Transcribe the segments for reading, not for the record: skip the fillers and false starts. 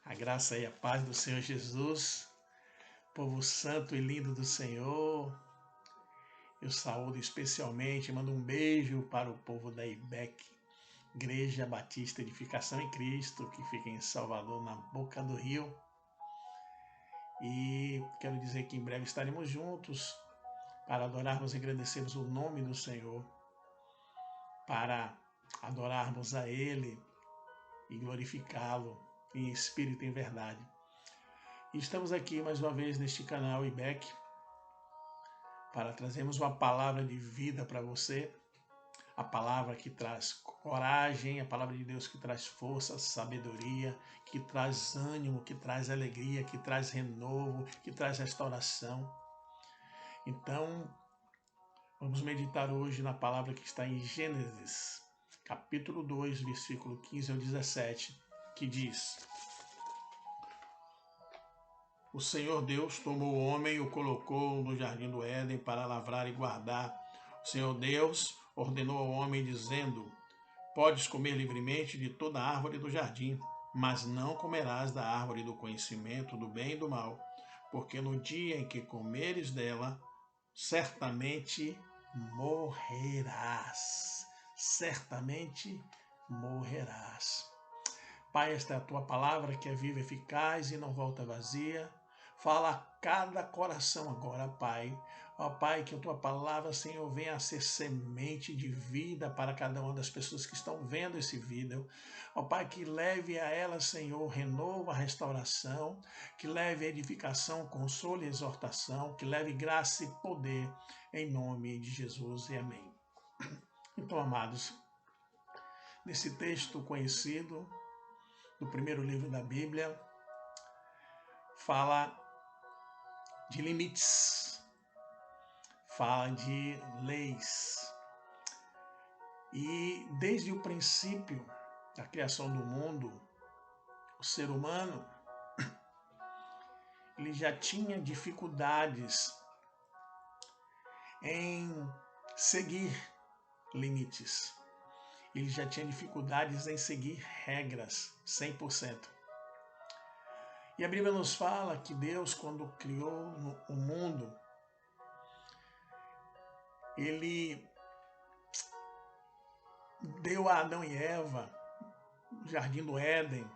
A graça e a paz do Senhor Jesus, povo santo e lindo do Senhor. Eu saúdo especialmente, mando um beijo para o povo da IBEC, Igreja Batista Edificação em Cristo, que fica em Salvador, na boca do rio. E quero dizer que em breve estaremos juntos para adorarmos e agradecermos o nome do Senhor, para adorarmos a Ele e glorificá-lo em espírito e em verdade. E estamos aqui mais uma vez neste canal IBEC para trazermos uma palavra de vida para você, a palavra que traz coragem, a palavra de Deus que traz força, sabedoria, que traz ânimo, que traz alegria, que traz renovo, que traz restauração. Então, vamos meditar hoje na palavra que está em Gênesis, capítulo 2, versículo 15 ao 17, que diz: O Senhor Deus tomou o homem e o colocou no jardim do Éden para lavrar e guardar. O Senhor Deus ordenou ao homem, dizendo: Podes comer livremente de toda a árvore do jardim, mas não comerás da árvore do conhecimento do bem e do mal, porque no dia em que comeres dela, certamente morrerás. Certamente morrerás. Pai, esta é a tua palavra que é viva e eficaz e não volta vazia. Fala a cada coração agora, Pai. Ó Pai, que a tua palavra, Senhor, venha a ser semente de vida para cada uma das pessoas que estão vendo esse vídeo. Ó Pai, que leve a elas, Senhor, renovo, a restauração, que leve edificação, consolo e exortação, que leve graça e poder, em nome de Jesus e amém. Então, amados, nesse texto conhecido do primeiro livro da Bíblia, fala de limites, fala de leis. E desde o princípio da criação do mundo, o ser humano ele já tinha dificuldades em seguir limites. Ele já tinha dificuldades em seguir regras 100%. E a Bíblia nos fala que Deus, quando criou o mundo, Ele deu a Adão e Eva o jardim do Éden,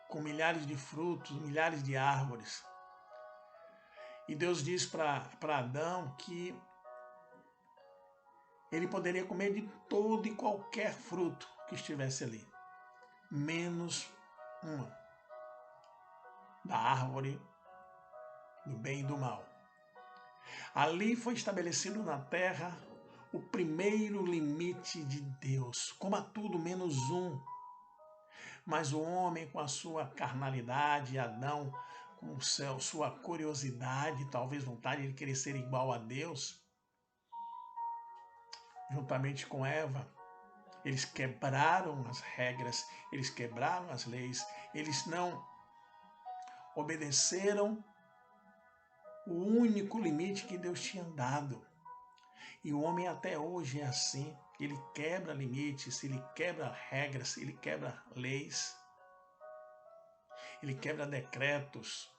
com milhares de frutos, milhares de árvores. E Deus diz para Adão que ele poderia comer de todo e qualquer fruto que estivesse ali, menos uma, da árvore do bem e do mal. Ali foi estabelecido na terra o primeiro limite de Deus, coma tudo menos um. Mas o homem, com a sua carnalidade, Adão, com sua curiosidade, talvez vontade de querer ser igual a Deus, juntamente com Eva, eles quebraram as regras, eles quebraram as leis, eles não obedeceram o único limite que Deus tinha dado. E o homem até hoje é assim, ele quebra limites, ele quebra regras, ele quebra leis, ele quebra decretos.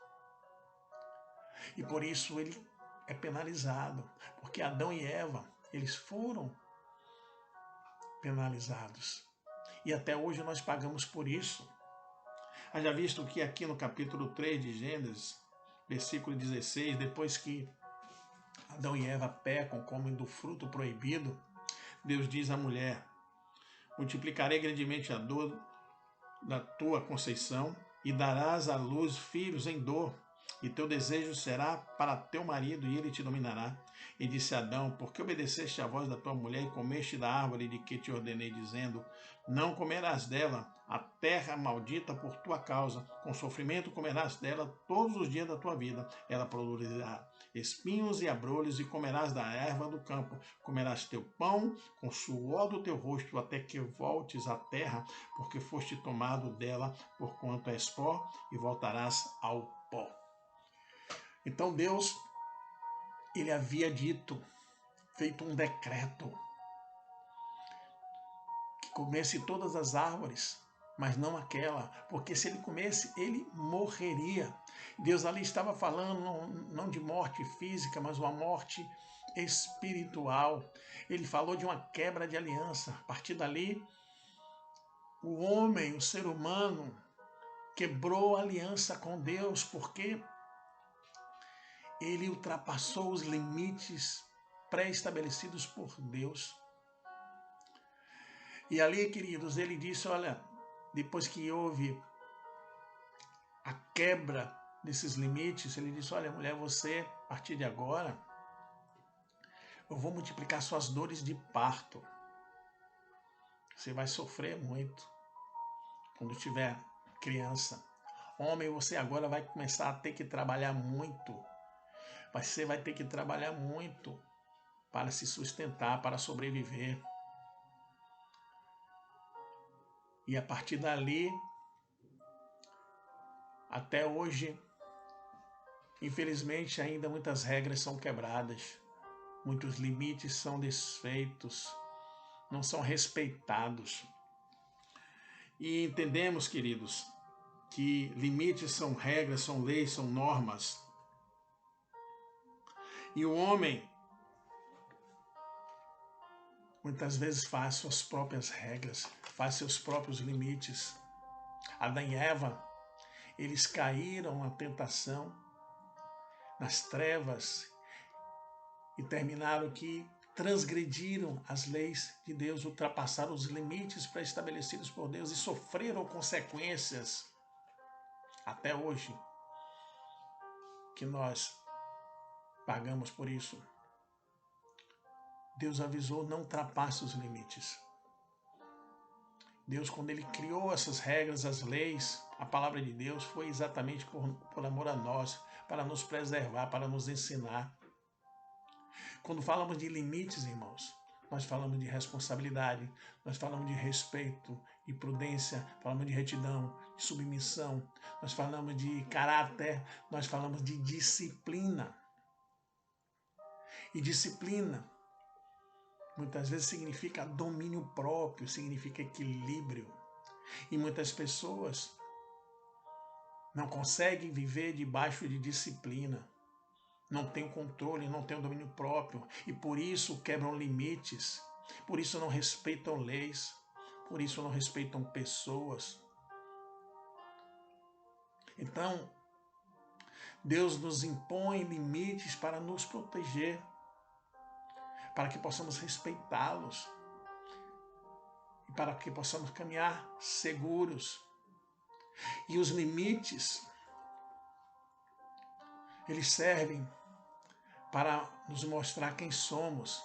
E por isso ele é penalizado, porque Adão e Eva, eles foram penalizados. E até hoje nós pagamos por isso. Haja visto que aqui no capítulo 3 de Gênesis, versículo 16, depois que Adão e Eva pecam, comem do fruto proibido, Deus diz à mulher: multiplicarei grandemente a dor da tua conceição e darás à luz filhos em dor, e teu desejo será para teu marido e ele te dominará. E disse Adão: por que obedeceste à voz da tua mulher e comeste da árvore de que te ordenei, dizendo: não comerás dela, a terra maldita por tua causa, com sofrimento comerás dela todos os dias da tua vida. Ela produzirá espinhos e abrolhos, e comerás da erva do campo. Comerás teu pão com suor do teu rosto, até que voltes à terra, porque foste tomado dela, porquanto és pó, e voltarás ao pó. Então Deus, ele havia dito, feito um decreto, que comesse todas as árvores, mas não aquela, porque se ele comesse, ele morreria. Deus ali estava falando não de morte física, mas uma morte espiritual. Ele falou de uma quebra de aliança. A partir dali, o homem, o ser humano, quebrou a aliança com Deus, porque ele ultrapassou os limites pré-estabelecidos por Deus. E ali, queridos, ele disse, olha, depois que houve a quebra desses limites, ele disse, olha, mulher, você, a partir de agora, eu vou multiplicar suas dores de parto. Você vai sofrer muito quando tiver criança. Homem, você agora vai começar a ter que trabalhar muito. Você vai ter que trabalhar muito para se sustentar, para sobreviver. E a partir dali, até hoje, infelizmente, ainda muitas regras são quebradas, muitos limites são desfeitos, não são respeitados. E entendemos, queridos, que limites são regras, são leis, são normas. E o homem, muitas vezes, faz suas próprias regras, faz seus próprios limites. Adão e Eva, eles caíram na tentação, nas trevas, e terminaram que transgrediram as leis de Deus, ultrapassaram os limites pré-estabelecidos por Deus e sofreram consequências até hoje, que nós pagamos por isso. Deus avisou, não ultrapasse os limites. Deus, quando ele criou essas regras, as leis, a palavra de Deus, foi exatamente por amor a nós, para nos preservar, para nos ensinar. Quando falamos de limites, irmãos, nós falamos de responsabilidade, nós falamos de respeito e prudência, falamos de retidão, de submissão, nós falamos de caráter, nós falamos de disciplina. E disciplina muitas vezes significa domínio próprio, significa equilíbrio. E muitas pessoas não conseguem viver debaixo de disciplina. Não tem o controle, não tem o domínio próprio. E por isso quebram limites. Por isso não respeitam leis. Por isso não respeitam pessoas. Então, Deus nos impõe limites para nos proteger, para que possamos respeitá-los e para que possamos caminhar seguros. E os limites, eles servem para nos mostrar quem somos.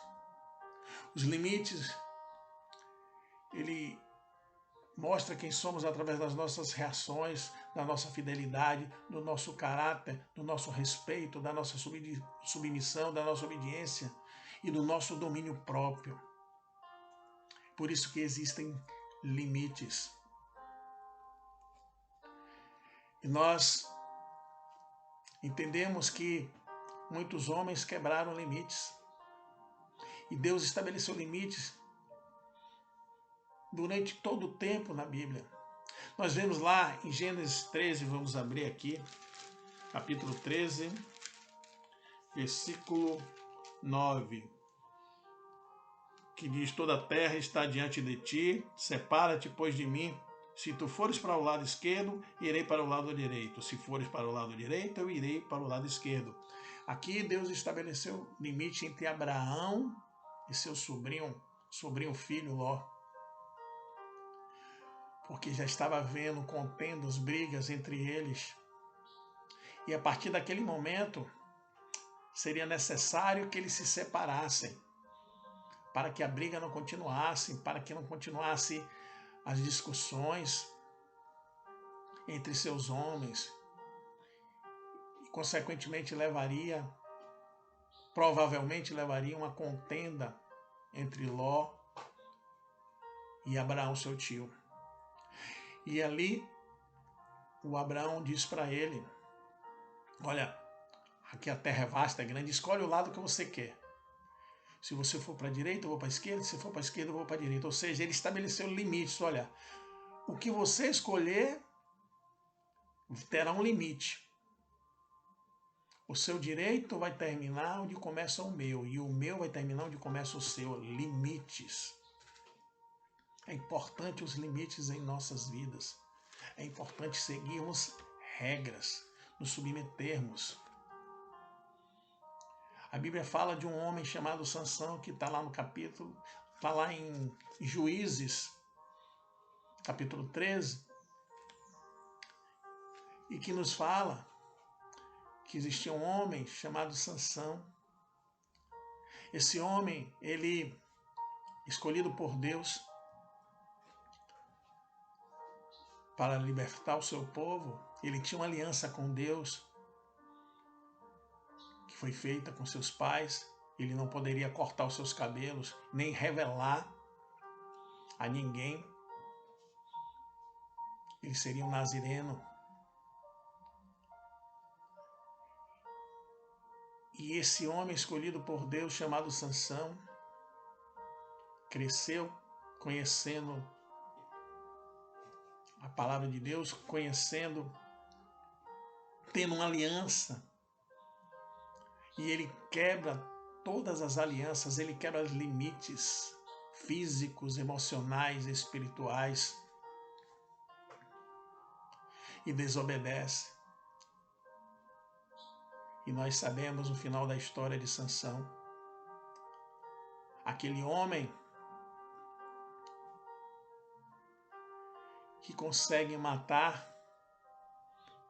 Os limites, ele mostra quem somos através das nossas reações, da nossa fidelidade, do nosso caráter, do nosso respeito, da nossa submissão, da nossa obediência e do nosso domínio próprio. Por isso que existem limites. E nós entendemos que muitos homens quebraram limites. E Deus estabeleceu limites durante todo o tempo na Bíblia. Nós vemos lá em Gênesis 13, vamos abrir aqui, capítulo 13, versículo 9, que diz, toda a terra está diante de ti, separa-te, pois, de mim. Se tu fores para o lado esquerdo, irei para o lado direito. Se fores para o lado direito, eu irei para o lado esquerdo. Aqui Deus estabeleceu limite entre Abraão e seu sobrinho filho Ló. Porque já estava havendo contendas, brigas entre eles. E a partir daquele momento, seria necessário que eles se separassem, para que a briga não continuasse, para que não continuasse as discussões entre seus homens. E, consequentemente, provavelmente levaria uma contenda entre Ló e Abraão, seu tio. E ali, o Abraão diz para ele, olha, aqui a terra é vasta, é grande, escolhe o lado que você quer. Se você for para a direita, eu vou para a esquerda. Se for para a esquerda, eu vou para a direita. Ou seja, ele estabeleceu limites. Olha, o que você escolher terá um limite. O seu direito vai terminar onde começa o meu, e o meu vai terminar onde começa o seu. Limites. É importante os limites em nossas vidas. É importante seguirmos regras, nos submetermos. A Bíblia fala de um homem chamado Sansão, que está lá no capítulo, está lá em Juízes, capítulo 13, e que nos fala que existia um homem chamado Sansão. Esse homem, ele, escolhido por Deus para libertar o seu povo, ele tinha uma aliança com Deus, que foi feita com seus pais. Ele não poderia cortar os seus cabelos, nem revelar a ninguém. Ele seria um nazireno. E esse homem escolhido por Deus, chamado Sansão, cresceu conhecendo a palavra de Deus, tendo uma aliança. E ele quebra todas as alianças, ele quebra os limites físicos, emocionais, espirituais, e desobedece. E nós sabemos o final da história de Sansão. Aquele homem que consegue matar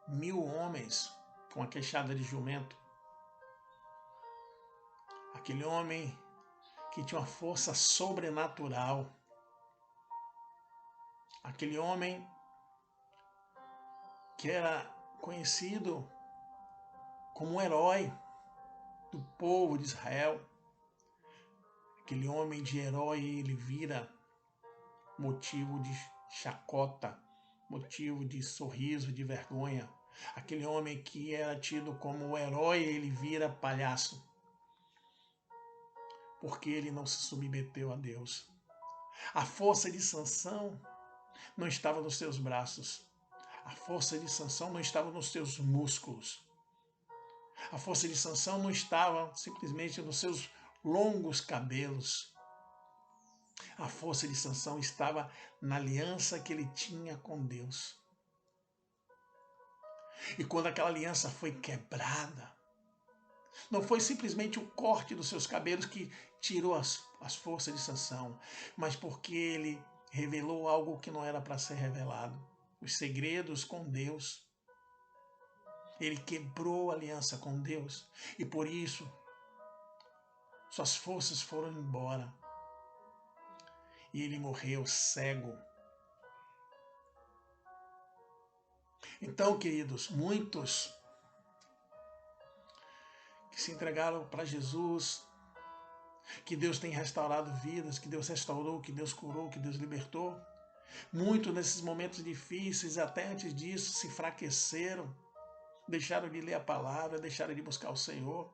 1000 homens com a queixada de jumento. Aquele homem que tinha uma força sobrenatural. Aquele homem que era conhecido como um herói do povo de Israel. Aquele homem de herói, ele vira motivo de chacota, motivo de sorriso, de vergonha. Aquele homem que era tido como o herói, ele vira palhaço, porque ele não se submeteu a Deus. A força de Sansão não estava nos seus braços. A força de Sansão não estava nos seus músculos. A força de Sansão não estava simplesmente nos seus longos cabelos. A força de Sansão estava na aliança que ele tinha com Deus. E quando aquela aliança foi quebrada, não foi simplesmente o corte dos seus cabelos que tirou as forças de Sansão, mas porque ele revelou algo que não era para ser revelado. Os segredos com Deus. Ele quebrou a aliança com Deus e por isso suas forças foram embora. E ele morreu cego. Então, queridos, muitos que se entregaram para Jesus, que Deus tem restaurado vidas, que Deus restaurou, que Deus curou, que Deus libertou, muitos nesses momentos difíceis, até antes disso, se enfraqueceram, deixaram de ler a palavra, deixaram de buscar o Senhor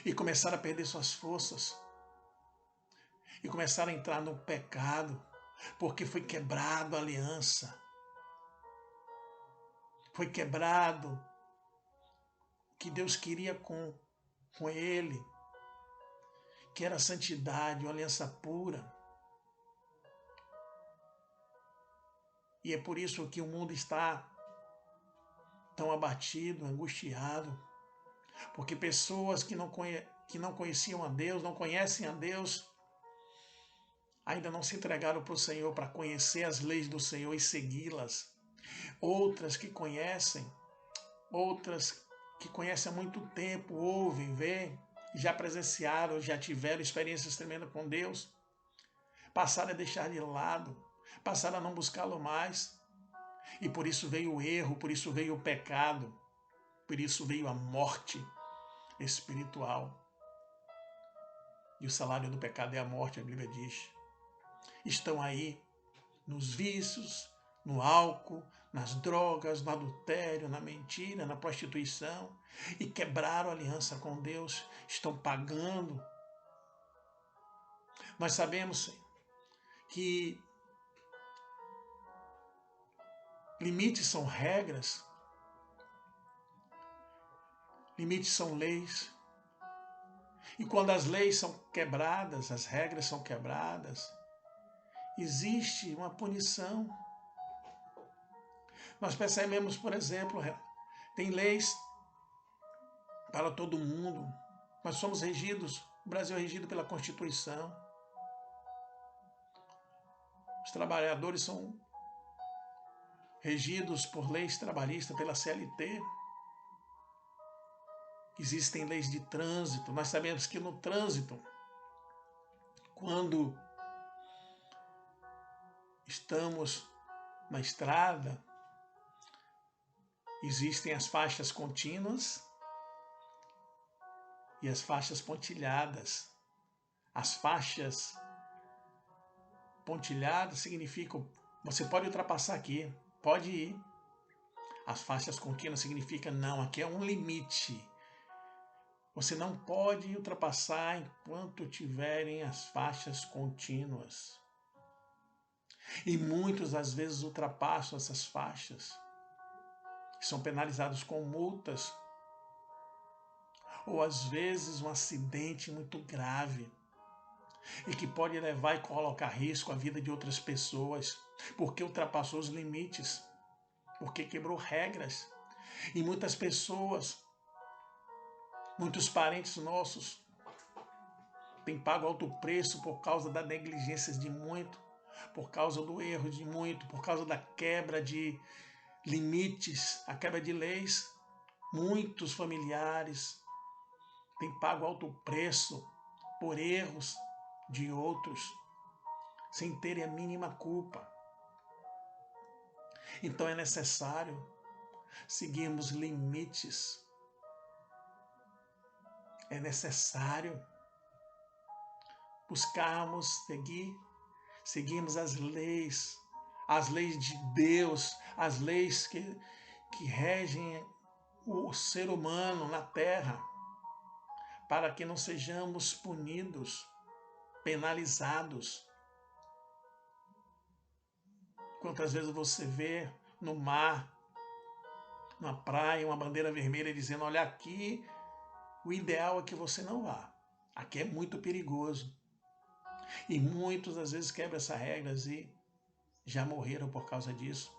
e começaram a perder suas forças e começaram a entrar no pecado, porque foi quebrado a aliança, foi quebrado o que Deus queria com ele, que era a santidade, uma aliança pura. E é por isso que o mundo está tão abatido, angustiado, porque pessoas que não conheciam a Deus, não conhecem a Deus, ainda não se entregaram para o Senhor para conhecer as leis do Senhor e segui-las. Outras que conhecem há muito tempo, ouvem, veem, já presenciaram, já tiveram experiências tremendas com Deus, passaram a deixar de lado, passaram a não buscá-lo mais. E por isso veio o erro, por isso veio o pecado, por isso veio a morte espiritual. E o salário do pecado é a morte, a Bíblia diz. Estão aí nos vícios, no álcool, nas drogas, no adultério, na mentira, na prostituição, e quebraram a aliança com Deus, estão pagando. Nós sabemos que limites são regras, limites são leis. E quando as leis são quebradas, as regras são quebradas, existe uma punição. Nós percebemos, por exemplo, tem leis para todo mundo. Nós somos regidos, o Brasil é regido pela Constituição. Os trabalhadores são regidos por leis trabalhistas, pela CLT. Existem leis de trânsito. Nós sabemos que no trânsito, quando estamos na estrada, existem as faixas contínuas e as faixas pontilhadas. As faixas pontilhadas significam você pode ultrapassar aqui, pode ir. As faixas contínuas significam não, aqui é um limite. Você não pode ultrapassar enquanto tiverem as faixas contínuas. E muitos às vezes ultrapassam essas faixas. São penalizados com multas. Ou às vezes um acidente muito grave. E que pode levar e colocar em risco a vida de outras pessoas. Porque ultrapassou os limites. Porque quebrou regras. E muitas pessoas, muitos parentes nossos têm pago alto preço por causa da negligência de muito, por causa do erro de muito, por causa da quebra de limites, a quebra de leis. Muitos familiares têm pago alto preço por erros de outros, sem terem a mínima culpa. Então é necessário seguirmos limites. É necessário buscarmos seguirmos as leis de Deus, as leis que regem o ser humano na terra, para que não sejamos punidos, penalizados. Quantas vezes você vê no mar, na praia, uma bandeira vermelha dizendo, olha aqui, o ideal é que você não vá. Aqui é muito perigoso. E muitos, às vezes, quebram essas regras e já morreram por causa disso.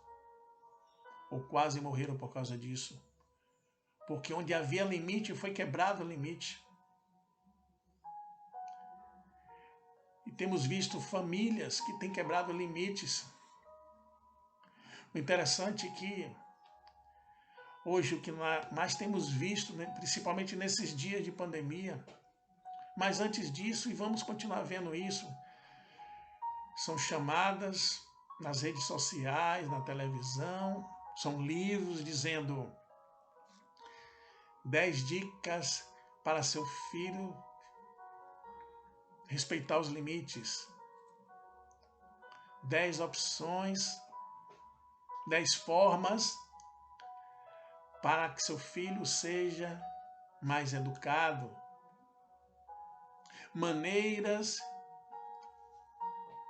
Ou quase morreram por causa disso. Porque onde havia limite, foi quebrado o limite. E temos visto famílias que têm quebrado limites. O interessante é que hoje o que mais temos visto, né, principalmente nesses dias de pandemia, mas antes disso, e vamos continuar vendo isso, são chamadas nas redes sociais, na televisão, são livros dizendo 10 dicas para seu filho respeitar os limites, 10 opções, 10 formas para que seu filho seja mais educado, maneiras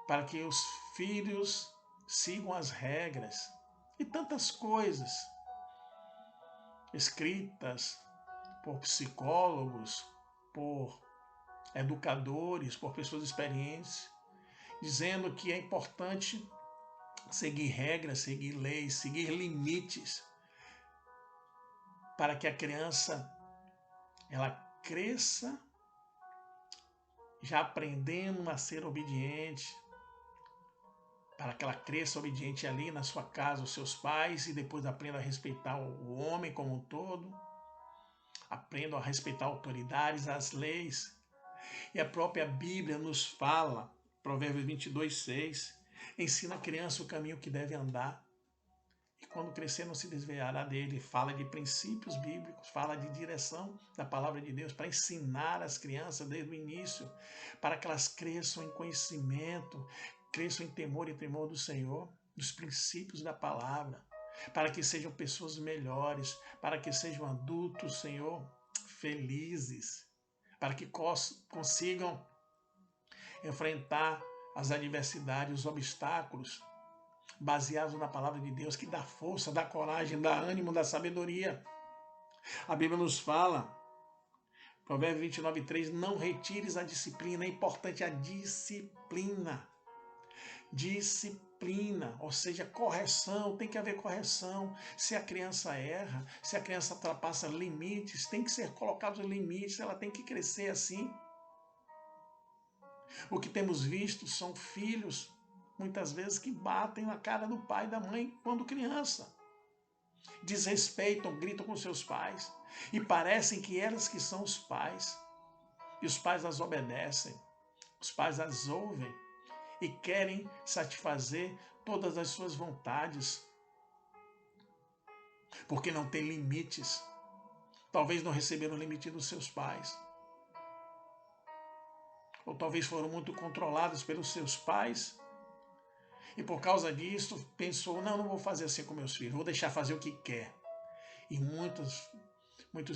para que os filhos sigam as regras e tantas coisas escritas por psicólogos, por educadores, por pessoas experientes, dizendo que é importante seguir regras, seguir leis, seguir limites, para que a criança ela cresça já aprendendo a ser obediente, para que ela cresça obediente ali na sua casa, os seus pais, e depois aprenda a respeitar o homem como um todo, aprenda a respeitar autoridades, as leis. E a própria Bíblia nos fala, Provérbios 22:6, ensina a criança o caminho que deve andar, e quando crescer não se desviará dele. Fala de princípios bíblicos, fala de direção da palavra de Deus, para ensinar as crianças desde o início, para que elas cresçam em conhecimento, cresçam em temor e tremor do Senhor, dos princípios da palavra, para que sejam pessoas melhores, para que sejam adultos, Senhor, felizes, para que consigam enfrentar as adversidades, os obstáculos, baseados na palavra de Deus, que dá força, dá coragem, dá ânimo, dá sabedoria. A Bíblia nos fala, Provérbios 29:3, não retires a disciplina. É importante a disciplina. Disciplina, ou seja, correção, tem que haver correção. Se a criança erra, se a criança ultrapassa limites, tem que ser colocados limites, ela tem que crescer assim. O que temos visto são filhos, muitas vezes, que batem na cara do pai e da mãe quando criança. Desrespeitam, gritam com seus pais e parecem que elas que são os pais. E os pais as obedecem, os pais as ouvem e querem satisfazer todas as suas vontades, porque não tem limites. Talvez não receberam o limite dos seus pais, ou talvez foram muito controlados pelos seus pais, e por causa disso pensou, não vou fazer assim com meus filhos, vou deixar fazer o que quer. E muitos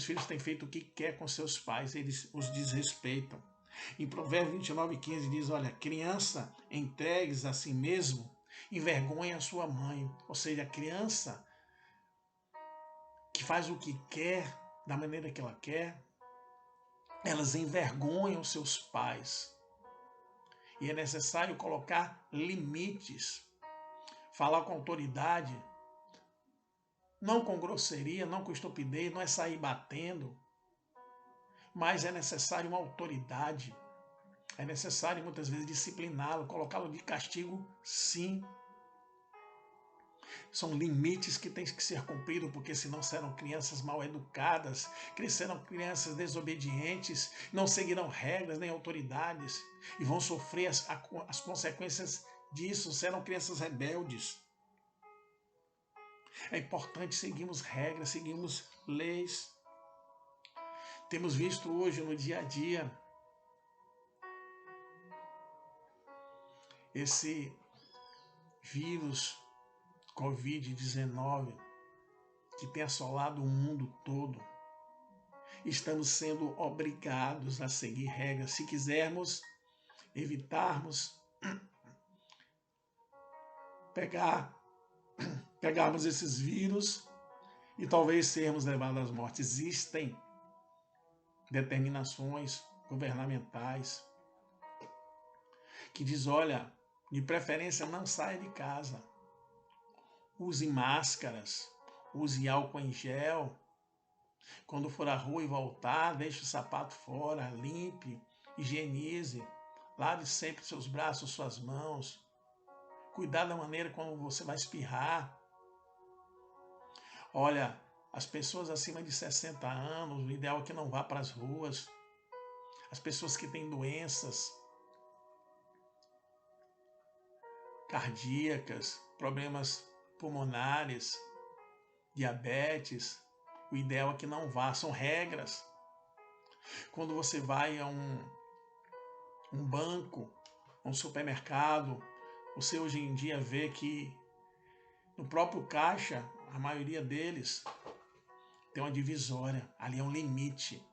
filhos têm feito o que quer com seus pais, eles os desrespeitam. Em Provérbios 29:15 diz, olha, criança entregues a si mesmo, envergonha a sua mãe. Ou seja, a criança que faz o que quer, da maneira que ela quer, elas envergonham seus pais. E é necessário colocar limites, falar com autoridade, não com grosseria, não com estupidez, não é sair batendo, mas é necessário uma autoridade. É necessário, muitas vezes, discipliná-lo, colocá-lo de castigo, sim. São limites que têm que ser cumpridos, porque senão serão crianças mal educadas, crescerão crianças desobedientes, não seguirão regras nem autoridades e vão sofrer as consequências disso, serão crianças rebeldes. É importante seguirmos regras, seguirmos leis. Temos visto hoje no dia a dia esse vírus Covid-19 que tem assolado o mundo todo. Estamos sendo obrigados a seguir regras se quisermos evitarmos pegarmos esses vírus e talvez sermos levados às mortes. Existem determinações governamentais que diz, olha, de preferência não saia de casa. Use máscaras, use álcool em gel. Quando for à rua e voltar, deixe o sapato fora, limpe, higienize, lave sempre seus braços, suas mãos. Cuidar da maneira como você vai espirrar. Olha, as pessoas acima de 60 anos, o ideal é que não vá para as ruas. As pessoas que têm doenças cardíacas, problemas pulmonares, diabetes, o ideal é que não vá, são regras. Quando você vai a um banco, a um supermercado, você hoje em dia vê que no próprio caixa, a maioria deles tem uma divisória, ali é um limite.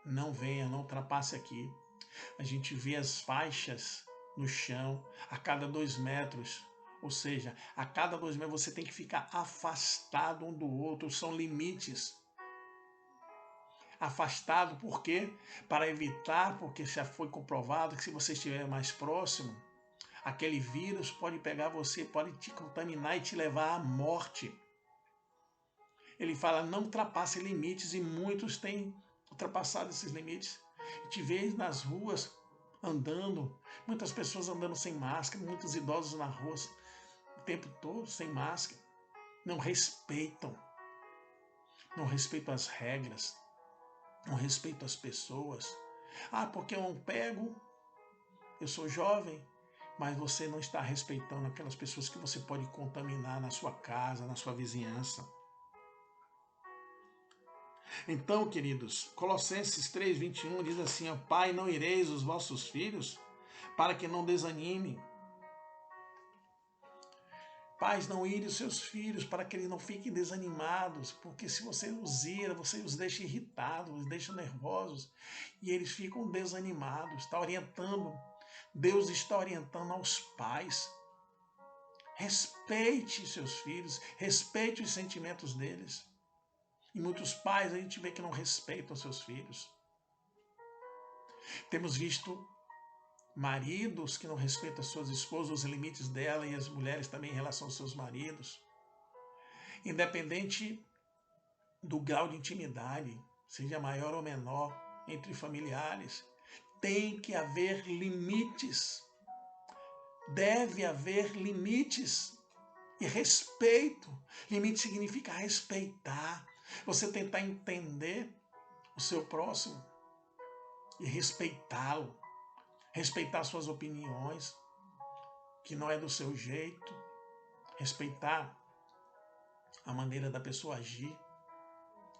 Não venha, não ultrapasse aqui. A gente vê as faixas no chão a cada 2 metros. Ou seja, a cada 2 metros você tem que ficar afastado um do outro. São limites. Afastado por quê? Para evitar, porque já foi comprovado que se você estiver mais próximo, aquele vírus pode pegar você, pode te contaminar e te levar à morte. Ele fala, não ultrapasse limites, e muitos têm ultrapassado esses limites. E te vê nas ruas andando, muitas pessoas andando sem máscara, muitos idosos na rua o tempo todo sem máscara. Não respeitam as regras, não respeitam as pessoas. Porque eu não pego, eu sou jovem, mas você não está respeitando aquelas pessoas que você pode contaminar na sua casa, na sua vizinhança. Então, queridos, Colossenses 3:21 diz assim, Pai, não ireis os vossos filhos, para que não desanimem. Pais, não irem os seus filhos, para que eles não fiquem desanimados, porque se você os ira, você os deixa irritados, os deixa nervosos, e eles ficam desanimados. Está orientando Deus está orientando aos pais. Respeite seus filhos, respeite os sentimentos deles. E muitos pais a gente vê que não respeitam seus filhos. Temos visto maridos que não respeitam suas esposas, os limites dela, e as mulheres também em relação aos seus maridos. Independente do grau de intimidade, seja maior ou menor, entre familiares, tem que haver limites. Deve haver limites e respeito. Limite significa respeitar. Você tentar entender o seu próximo e respeitá-lo. Respeitar suas opiniões, que não é do seu jeito. Respeitar a maneira da pessoa agir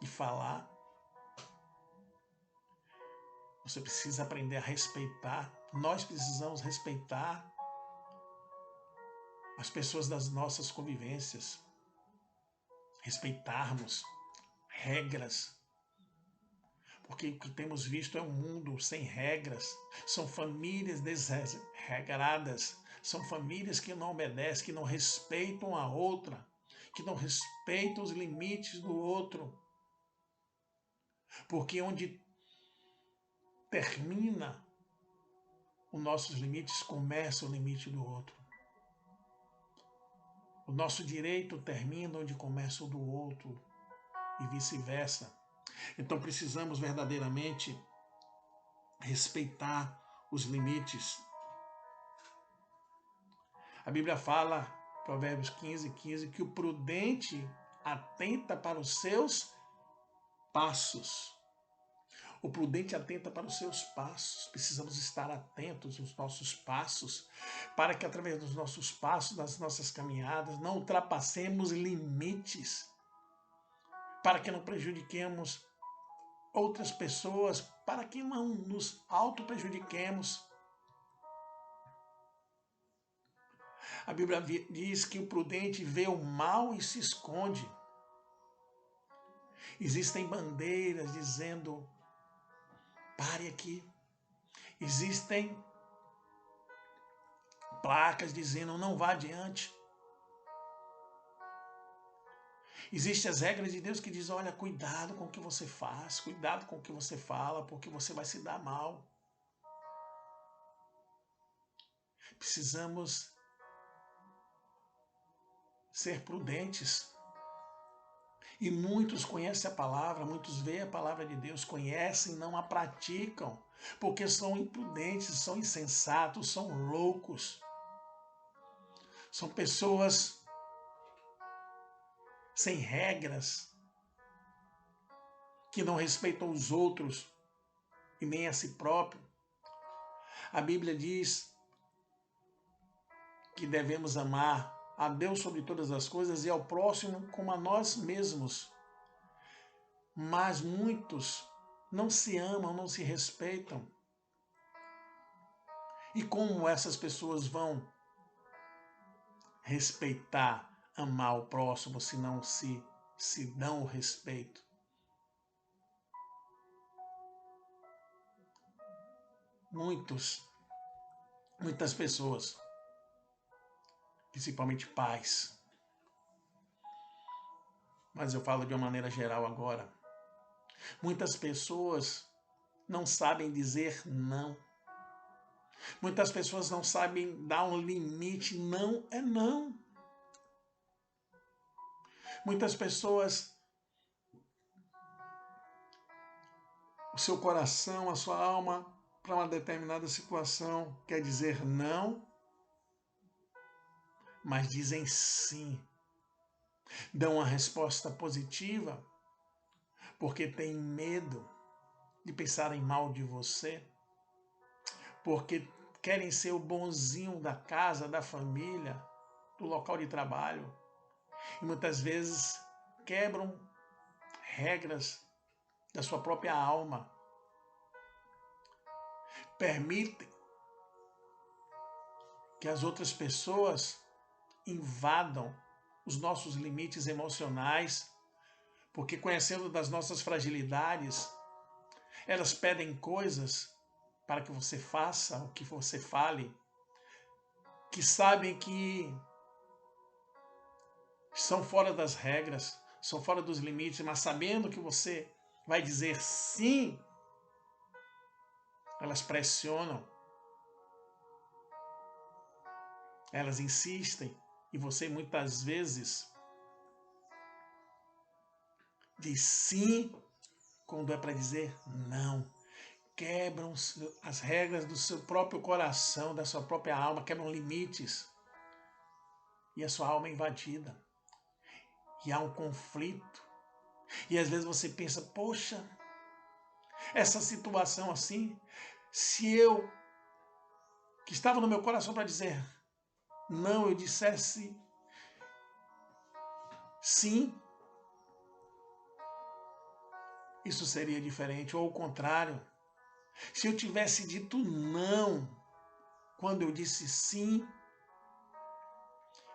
e falar. Você precisa aprender a respeitar. Nós precisamos respeitar as pessoas das nossas convivências. Respeitarmos regras. Porque o que temos visto é um mundo sem regras. São famílias desregradas. São famílias que não obedecem, que não respeitam a outra, que não respeitam os limites do outro. Porque onde termina os nossos limites, começa o limite do outro. O nosso direito termina onde começa o do outro e vice-versa. Então precisamos verdadeiramente respeitar os limites. A Bíblia fala, Provérbios 15:15, que o prudente atenta para os seus passos. O prudente atenta para os seus passos. Precisamos estar atentos aos nossos passos, para que através dos nossos passos, das nossas caminhadas, não ultrapassemos limites, para que não prejudiquemos outras pessoas, para que não nos auto-prejudiquemos. A Bíblia diz que o prudente vê o mal e se esconde. Existem bandeiras dizendo: pare aqui. Existem placas dizendo: não vá adiante. Existem as regras de Deus que dizem: olha, cuidado com o que você faz, cuidado com o que você fala, porque você vai se dar mal. Precisamos ser prudentes. E muitos conhecem a palavra, muitos veem a palavra de Deus, conhecem, não a praticam, porque são imprudentes, são insensatos, são loucos. São pessoas sem regras, que não respeitam os outros e nem a si próprio. A Bíblia diz que devemos amar a Deus sobre todas as coisas e ao próximo como a nós mesmos. Mas muitos não se amam, não se respeitam. E como essas pessoas vão respeitar, amar o próximo se não se dão o respeito? Muitas pessoas, principalmente pais, mas eu falo de uma maneira geral agora, muitas pessoas não sabem dizer não. Muitas pessoas não sabem dar um limite. Não é não. Muitas pessoas, o seu coração, a sua alma, para uma determinada situação, quer dizer não, mas dizem sim. Dão uma resposta positiva porque tem medo de pensarem mal de você, porque querem ser o bonzinho da casa, da família, do local de trabalho. E muitas vezes quebram regras da sua própria alma. Permitem que as outras pessoas invadam os nossos limites emocionais, porque conhecendo das nossas fragilidades, elas pedem coisas para que você faça o que você fale, que sabem que são fora das regras, são fora dos limites, mas sabendo que você vai dizer sim, elas pressionam, elas insistem, e você muitas vezes diz sim quando é para dizer não. Quebram as regras do seu próprio coração, da sua própria alma, quebram limites. E a sua alma é invadida. E há um conflito. E às vezes você pensa, poxa, essa situação assim, se eu, que estava no meu coração para dizer não, eu dissesse sim, isso seria diferente. Ou ao contrário, se eu tivesse dito não quando eu disse sim,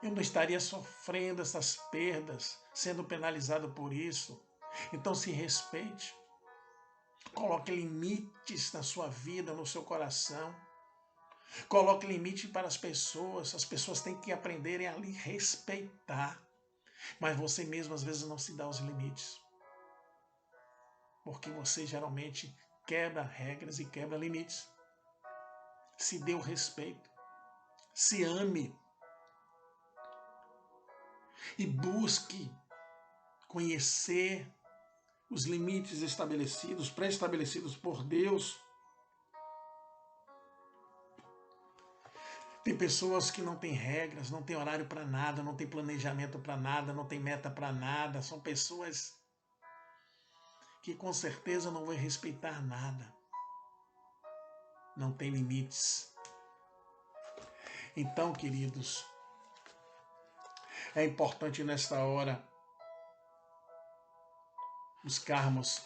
eu não estaria sofrendo essas perdas, sendo penalizado por isso. Então se respeite. Coloque limites na sua vida, no seu coração. Coloque limite para as pessoas. As pessoas têm que aprenderem a lhe respeitar. Mas você mesmo às vezes não se dá os limites. Porque você geralmente quebra regras e quebra limites. Se dê o respeito. Se ame. E busque conhecer os limites estabelecidos, pré-estabelecidos por Deus. Tem pessoas que não têm regras, não têm horário para nada, não têm planejamento para nada, não têm meta para nada. São pessoas que com certeza não vão respeitar nada. Não tem limites. Então, queridos, é importante nesta hora buscarmos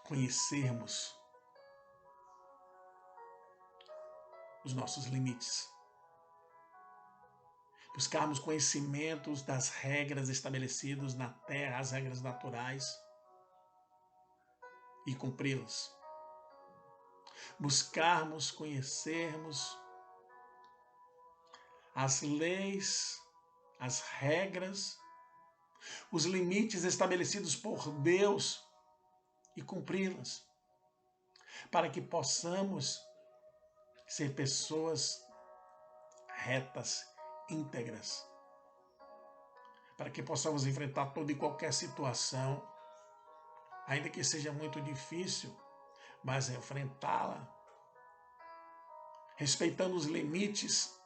conhecermos os nossos limites. Buscarmos conhecimentos das regras estabelecidas na terra, as regras naturais, e cumpri-las. Buscarmos conhecermos as leis, as regras, os limites estabelecidos por Deus e cumpri-las, para que possamos ser pessoas retas, íntegras, para que possamos enfrentar toda e qualquer situação, ainda que seja muito difícil, mas enfrentá-la, respeitando os limites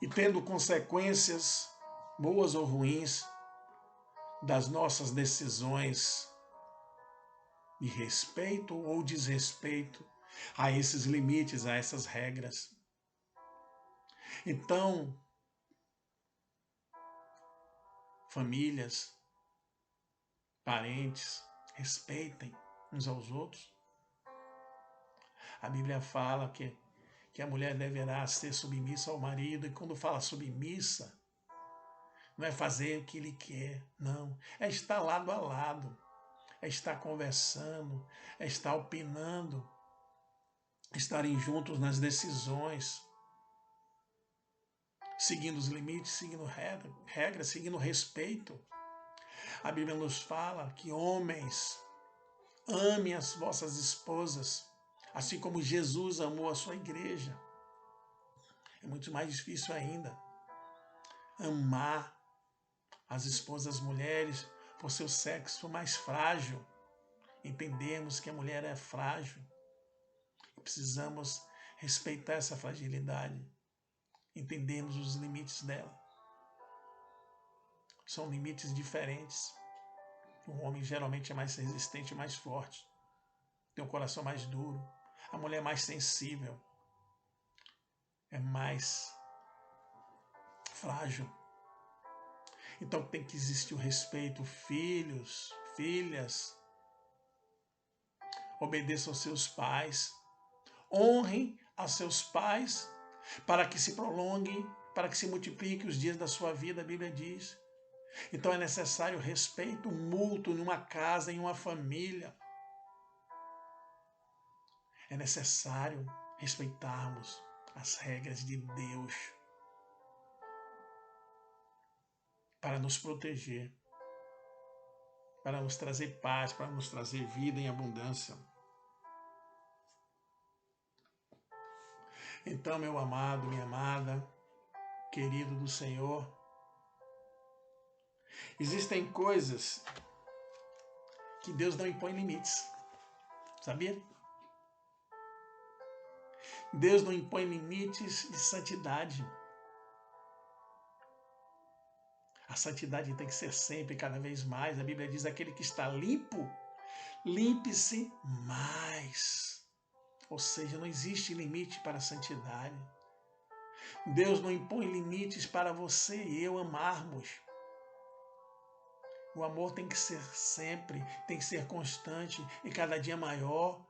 e tendo consequências boas ou ruins das nossas decisões de respeito ou desrespeito a esses limites, a essas regras. Então, famílias, parentes, respeitem uns aos outros. A Bíblia fala que a mulher deverá ser submissa ao marido, e quando fala submissa, não é fazer o que ele quer, não. É estar lado a lado, é estar conversando, é estar opinando, estarem juntos nas decisões, seguindo os limites, seguindo regras, seguindo respeito. A Bíblia nos fala que homens, amem as vossas esposas, assim como Jesus amou a sua igreja. É muito mais difícil ainda amar as esposas mulheres por seu sexo mais frágil. Entendemos que a mulher é frágil e precisamos respeitar essa fragilidade. Entendemos os limites dela. São limites diferentes. O homem geralmente é mais resistente, mais forte. Tem um coração mais duro. A mulher é mais sensível. É mais frágil. Então tem que existir o respeito. Filhos, filhas, obedeçam aos seus pais. Honrem a seus pais para que se prolongue, para que se multiplique os dias da sua vida, a Bíblia diz. Então é necessário respeito mútuo numa casa, em uma família. É necessário respeitarmos as regras de Deus para nos proteger, para nos trazer paz, para nos trazer vida em abundância. Então, meu amado, minha amada, querido do Senhor, existem coisas que Deus não impõe limites, sabia? Deus não impõe limites de santidade. A santidade tem que ser sempre, cada vez mais. A Bíblia diz: aquele que está limpo, limpe-se mais. Ou seja, não existe limite para a santidade. Deus não impõe limites para você e eu amarmos. O amor tem que ser sempre, tem que ser constante e cada dia maior,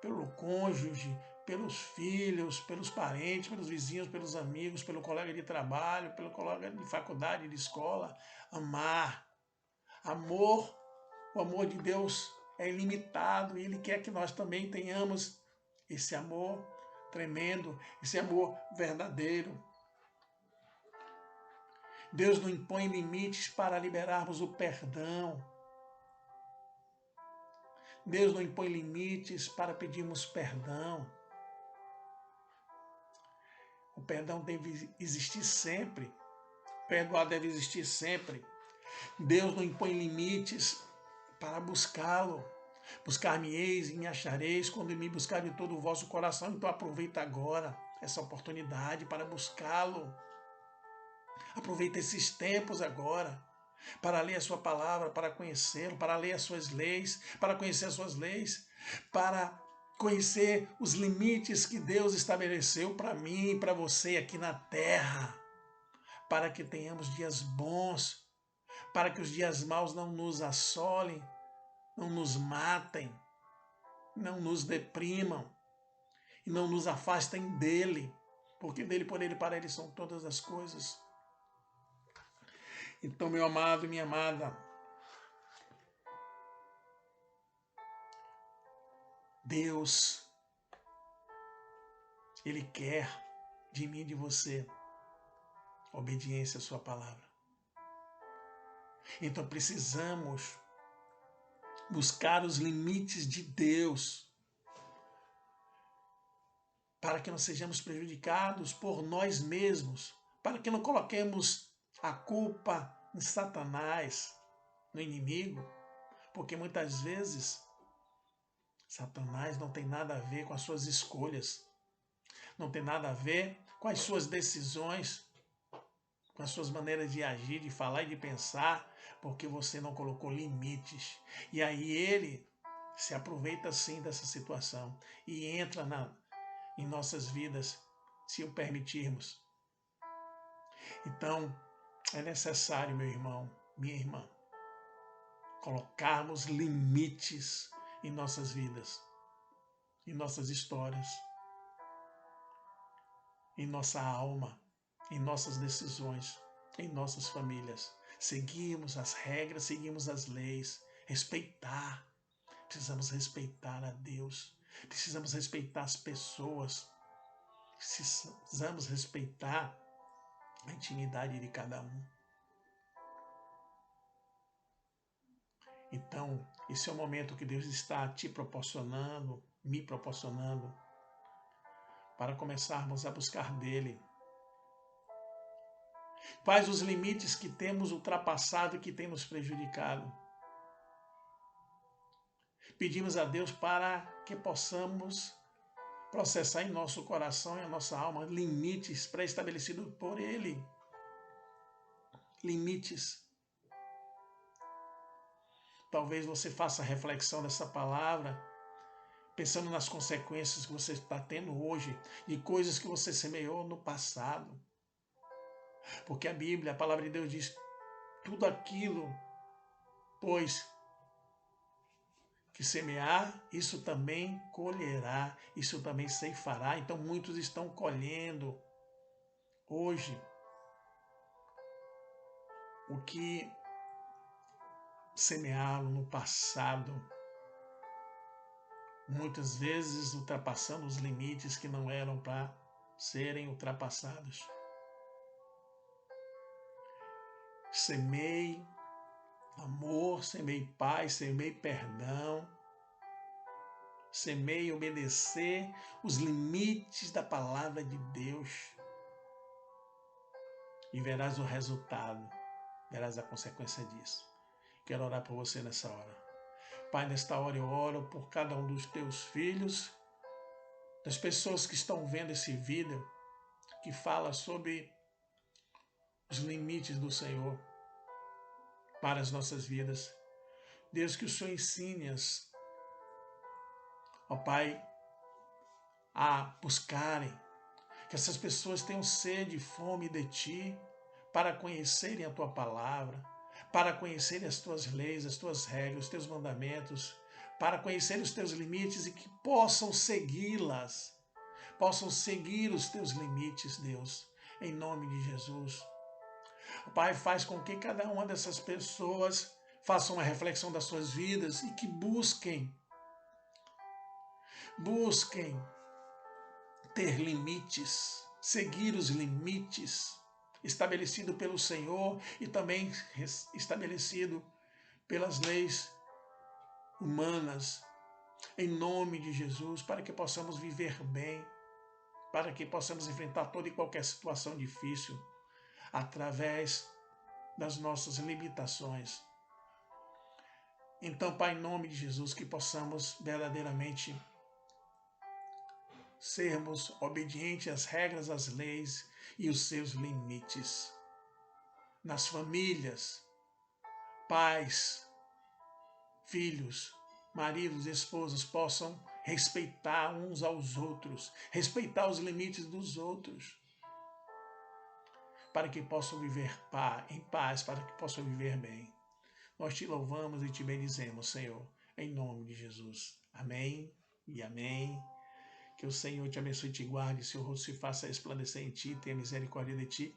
pelo cônjuge, pelos filhos, pelos parentes, pelos vizinhos, pelos amigos, pelo colega de trabalho, pelo colega de faculdade, de escola. Amar. Amor, o amor de Deus é ilimitado e Ele quer que nós também tenhamos esse amor tremendo, esse amor verdadeiro. Deus não impõe limites para liberarmos o perdão. Deus não impõe limites para pedirmos perdão. O perdão deve existir sempre. Perdoar deve existir sempre. Deus não impõe limites para buscá-lo. Buscar-me-eis e me achareis quando me buscar de todo o vosso coração. Então aproveita agora essa oportunidade para buscá-lo. Aproveita esses tempos agora para ler a sua palavra, para conhecê-lo, para ler as suas leis, para conhecer as suas leis, para conhecer os limites que Deus estabeleceu para mim e para você aqui na terra, para que tenhamos dias bons, para que os dias maus não nos assolem, não nos matem, não nos deprimam e não nos afastem dele, porque dele, por ele, para ele são todas as coisas. Então, meu amado e minha amada, Deus, Ele quer de mim e de você obediência à sua palavra. Então precisamos buscar os limites de Deus para que não sejamos prejudicados por nós mesmos, para que não coloquemos a culpa em Satanás, no inimigo, porque muitas vezes Satanás não tem nada a ver com as suas escolhas, não tem nada a ver com as suas decisões, com as suas maneiras de agir, de falar e de pensar, porque você não colocou limites. E aí ele se aproveita sim dessa situação e entra em nossas vidas, se o permitirmos. Então, é necessário, meu irmão, minha irmã, colocarmos limites em nossas vidas, em nossas histórias, em nossa alma, em nossas decisões, em nossas famílias. Seguimos as regras, seguimos as leis, respeitar. Precisamos respeitar a Deus, precisamos respeitar as pessoas, precisamos respeitar a intimidade de cada um. Então, esse é o momento que Deus está te proporcionando, me proporcionando, para começarmos a buscar dele. Quais os limites que temos ultrapassado e que tem nos prejudicado? Pedimos a Deus para que possamos processar em nosso coração e em nossa alma limites pré-estabelecidos por Ele. Limites. Talvez você faça reflexão dessa palavra, pensando nas consequências que você está tendo hoje e coisas que você semeou no passado. Porque a Bíblia, a palavra de Deus diz, tudo aquilo, pois que semear, isso também colherá, isso também ceifará. Então muitos estão colhendo hoje o que semearam no passado, muitas vezes ultrapassando os limites que não eram para serem ultrapassados. Semeie amor, semeie paz, semeie perdão, semeie obedecer os limites da palavra de Deus e verás o resultado, verás a consequência disso. Quero orar por você nessa hora. Pai, nesta hora eu oro por cada um dos teus filhos, das pessoas que estão vendo esse vídeo, que fala sobre os limites do Senhor para as nossas vidas. Deus, que o Senhor ensine-as, ó Pai, a buscarem, que essas pessoas tenham sede e fome de Ti, para conhecerem a Tua palavra, para conhecerem as Tuas leis, as Tuas regras, os Teus mandamentos, para conhecerem os Teus limites e que possam segui-las, possam seguir os Teus limites, Deus, em nome de Jesus. Pai, faz com que cada uma dessas pessoas faça uma reflexão das suas vidas e que busquem ter limites, seguir os limites estabelecidos pelo Senhor e também estabelecido pelas leis humanas, em nome de Jesus, para que possamos viver bem, para que possamos enfrentar toda e qualquer situação difícil através das nossas limitações. Então, Pai, em nome de Jesus, que possamos verdadeiramente sermos obedientes às regras, às leis e os seus limites. Nas famílias, pais, filhos, maridos, esposas possam respeitar uns aos outros, respeitar os limites dos outros, para que possam viver em paz, para que possam viver bem. Nós te louvamos e te bendizemos, Senhor, em nome de Jesus. Amém e amém. Que o Senhor te abençoe e te guarde, seu rosto se faça resplandecer em ti, tenha misericórdia de ti.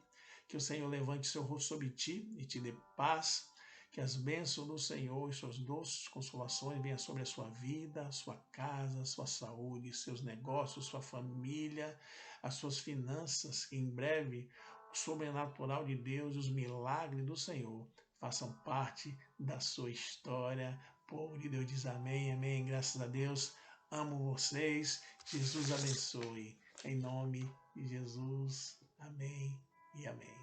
Que o Senhor levante seu rosto sobre ti e te dê paz. Que as bênçãos do Senhor e suas doces consolações venham sobre a sua vida, a sua casa, a sua saúde, seus negócios, sua família, as suas finanças. Que em breve o sobrenatural de Deus e os milagres do Senhor façam parte da sua história. O povo de Deus diz amém, amém. Graças a Deus. Amo vocês. Jesus abençoe. Em nome de Jesus. Amém e amém.